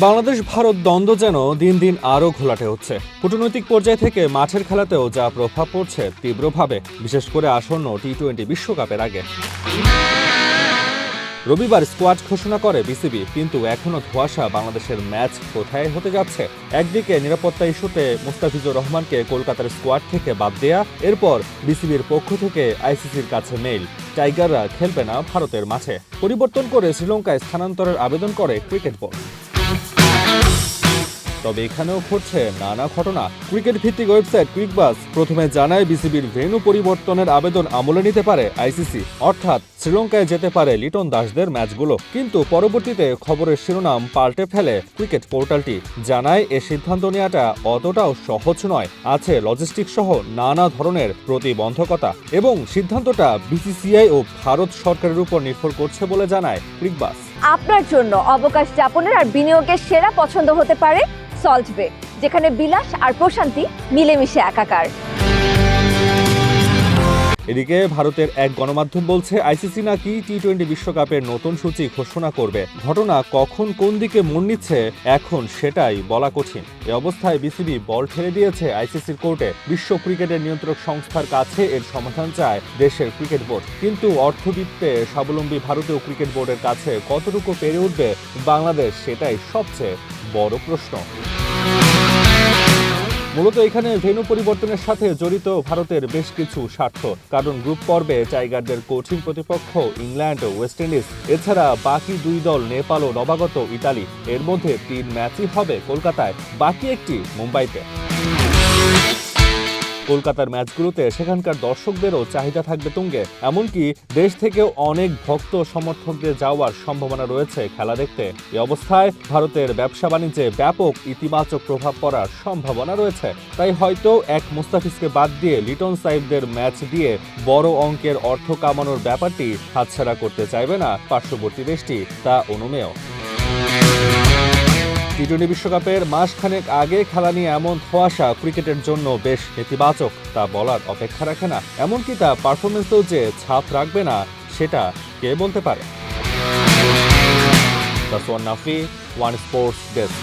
বাংলাদেশ ভারত দ্বন্দ্ব যেন দিন দিন আরও ঘোলাটে হচ্ছে। কূটনৈতিক পর্যায় থেকে মাঠের খেলাতেও যা প্রভাব পড়ছে তীব্রভাবে, বিশেষ করে আসন্ন টি-20 বিশ্বকাপের আগে। রবিবার স্কোয়াড ঘোষণা করে বিসিবি, কিন্তু এখনও ধোঁয়াশা বাংলাদেশের ম্যাচ কোথায় হতে যাচ্ছে। একদিকে নিরাপত্তা ইস্যুতে মুস্তাফিজুর রহমানকে কলকাতার স্কোয়াড থেকে বাদ দেয়া, এরপর বিসিবির পক্ষ থেকে আইসিসির কাছে মেইল, টাইগাররা খেলবে না ভারতের মাঠে। পরিবর্তন করে শ্রীলঙ্কায় স্থানান্তরের আবেদন করে ক্রিকেট বোর্ড। তবে এখানেও ঘটছে নানা ঘটনা। ক্রিকেট ভিত্তিক ওয়েবসাইট ক্রিকবাজ প্রথমে জানায় বিসিবির ভেন্যু পরিবর্তনের আবেদন আমলে নিতে পারে আইসিসি, অর্থাৎ শ্রীলঙ্কায় যেতে পারে লিটন দাসদের ম্যাচগুলো। কিন্তু পরবর্তীতে খবরের শিরোনাম পাল্টে ফেলে ক্রিকেট পোর্টালটি, জানায় এ সিদ্ধান্ত নেওয়াটা অতটাও সহজ নয়, আছে লজিস্টিক সহ নানা ধরনের প্রতিবন্ধকতা, এবং সিদ্ধান্তটা বিসিসিআই ও ভারত সরকারের উপর নির্ভর করছে বলে জানায় ক্রিকবাজ। আপনার জন্য অবকাশ যাপনের আর বিনিয়োগের সেরা পছন্দ হতে পারে সল্ট বে, যেখানে বিলাস আর প্রশান্তি মিলেমিশে একাকার। এদিকে ভারতের এক গণমাধ্যম বলছে আইসিসি নাকি টি-20 বিশ্বকাপের নতুন সূচি ঘোষণা করবে। ঘটনা কখন কোন দিকে মোড় নিচ্ছে এখন সেটাই বলা কঠিন। এ অবস্থায় বিসিবি বল ঠেলে দিয়েছে আইসিসির কোর্টে। বিশ্ব ক্রিকেটের নিয়ন্ত্রক সংস্থার কাছে এর সমাধান চায় দেশের ক্রিকেট বোর্ড, কিন্তু অর্থবিত্তে স্বাবলম্বী ভারতীয় ক্রিকেট বোর্ডের কাছে কতটুকু পেরে উঠবে বাংলাদেশ, সেটাই সবচেয়ে বড় প্রশ্ন। মূলত এখানে ভেন্যু পরিবর্তনের সাথে জড়িত ভারতের বেশ কিছু স্বার্থ, কারণ গ্রুপ পর্বে টাইগারদের কঠিন প্রতিপক্ষ ইংল্যান্ড ও ওয়েস্ট ইন্ডিজ, এছাড়া বাকি দুই দল নেপাল ও নবাগত ইতালি। এর মধ্যে 3 ম্যাচই হবে কলকাতায়, বাকি একটি মুম্বাইতে। কলকাতার ম্যাচগুলোতে সেখানকার দর্শকদেরও চাহিদা থাকবে তুঙ্গে, এমনকি দেশ থেকেও অনেক ভক্ত সমর্থকদের যাওয়ার সম্ভাবনা রয়েছে খেলা দেখতে। এই অবস্থায় ভারতের ব্যবসা বাণিজ্যে ব্যাপক ইতিবাচক প্রভাব পড়ার সম্ভাবনা রয়েছে। তাই হয়তো এক মুস্তাফিজকে বাদ দিয়ে লিটন সাহেবদের ম্যাচ দিয়ে বড় অঙ্কের অর্থ কামানোর ব্যাপারটি হাতছাড়া করতে চাইবে না পার্শ্ববর্তী দেশটি, তা অনুমেয়। টি-20 বিশ্বকাপের মাসখানেক আগে খেলা নিয়ে এমন ধোঁয়াশা ক্রিকেটের জন্য বেশ নেতিবাচক, তা বলার অপেক্ষা রাখে না। এমনকি তা পারফরমেন্সেও যে ছাপ রাখবে না, সেটা কে বলতে পারে। One sports desk.